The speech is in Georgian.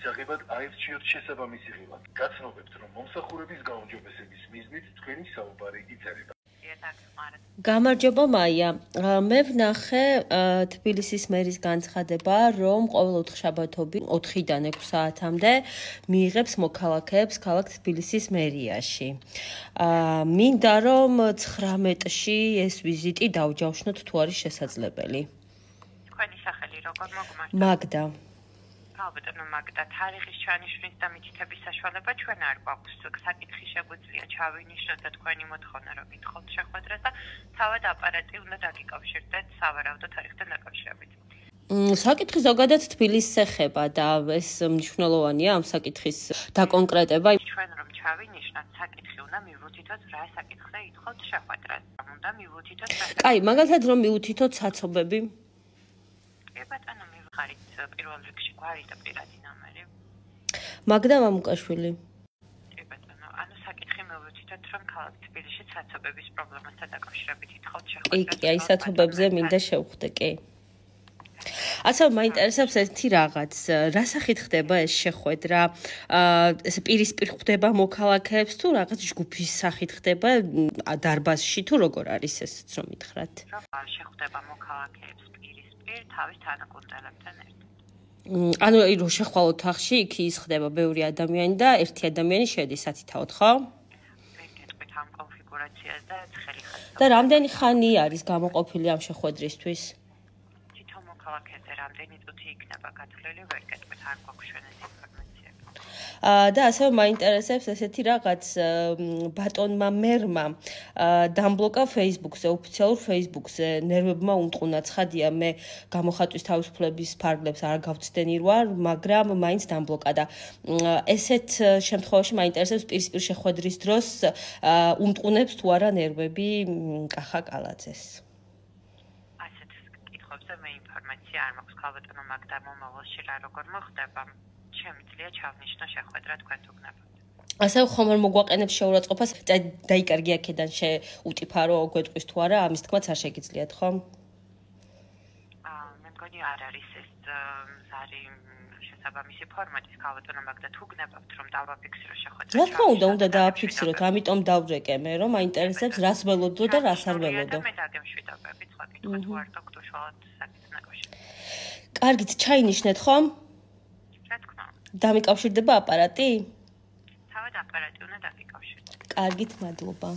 მისაღებად აირჩიოთ შესაბამისი ღილაკი. გაცნობებთ, რომ მომსახურების გაუმჯობესების მიზნით თქვენი საუბარი იწერება. გამარჯობა მაია. მე ვნახე თბილისის მერის განცხადება, რომ ყოველ ოთხშაბათობი 4-დან 6 საათამდე მიიღებს მოქალაქეებს ქალაქ თბილისის მერიაში. მინდა რომ 19-ში ეს ვიზიტი დავჯავშნოთ თუ არის შესაძლებელი. თქვენი სახელი როგორ მოგმართ? მაგდა. ალბათო მაგდა თარიღის ჩანიშვნის და მითითების საშუალება ჩვენ არ გვაქვს. საკითხი შეგვიძლია ჩავინიშნოთ და თქვენი მოთხოვნა რომ გითხოვთ შეხვედრას და თავად აპარატი უნდა დაგიკავშირდეთ სავარაუდო თარიღთან დაკავშირებით. საკითხი ზოგადად თბილისს ეხება და ეს მნიშვნელოვანია ამ საკითხის დაკონკრეტება. ჩვენ რომ ჩავინიშნოთ საკითხი უნდა მივუთითოთ რა საკითხზე ითხოვთ შეხვედრას. უნდა მივუთითოთ კაი, მაგალითად რომ მივუთითოთ საცობები. კი ბატონო, მივყარით პირველ რიგში გვარი და პირადი ნომერი. მაგდა მამუკაშვილი. კი ბატონო, ანუ საკითხი მივუთითოთ რომ ქალაქ თბილისში საცობების პრობლემასთან დაკავშირებით ითხოვთ შეხვედრას. კი, აი საცობებზე მინდა შევხვდე, კი. ასე მაინტერესებს ერთი რაღაც, რა სახით ხდება ეს შეხვედრა? ეს პირისპირ ხდება მოქალაქეებს თუ რაღაც ჯგუფის სახით ხდება დარბაზში თუ როგორ არის ესეც რომ მითხრათ? შეხვდება მოქალაქეებს პირისპირ თავის თანაგუნდელებთან ერთად. ანუ რო შეხვალოთ თახში, იქ ის ხდება ბევრი ადამიანი და ერთი ადამიანი შედის სათითაოდ, ხო? გეტყვით ამ კონფიგურაციას და ცხელი ხაზი. და რამდენი ხანი არის გამოყოფილი ამ შეხვედრისთვის? თითო მოქალაქეზე რამდენი წუთი იქნება გათვლილი, ვერ გეტყვით, არ გვაქვს ჩვენ ეს ინფორმაცია. და ასევე მაინტერესებს ესეთი რაღაც ბატონმა მერმა დამბლოკა Facebook-ზე, ოფიციალურ Facebook-ზე, ნერვებმა უმტყუნა ცხადია, მე გამოხატვის თავისუფლების ფარგლებს არ გავცდენი ვარ, მაგრამ მაინც დამბლოკა და ესეთ შემთხვევაში მაინტერესებს პირისპირ შეხვედრის დროს უმტყუნებს თუ არა ნერვები კახა კალაძეს. ასეთ კითხვებზე მე ინფორმაცია არ მაქვს, ქალბატონო მაგდა მომავალში რა როგორ მოხდება. შემიძლია ჩავნიშნო შეხვედრა თქვენ თუ გნებავთ. ასევე ხომ არ მოგვაყენებს შეურაცხყოფას დაიკარგი აქედან შეუტიფარო გვეტყვის თუ არა, ამის თქმაც არ შეგიძლიათ, ხო? მე მგონი არ არის ეს ზარი შესაბამისი ფორმატის ქალბატონო მაგდა თუ გნებავთ რომ დავაფიქსირო შეხვედრა. რა თქმა უნდა დააფიქსიროთ, ამიტომ დავვრეკე მე რომ მაინტერესებს რას ველოდო და რას არ ველოდო. მე დაგემშვიდობებით, სხვა კითხვა თუ არ დოქ უშუალოდ საკითხს ნაკავშირებით. კარგით, ჩაინიშნეთ ხომ? რა თქმა უნდა. დამიკავშირდება აპარატი? თავად აპარატი უნდა დაგიკავშირდეთ. კარგით, მადლობა.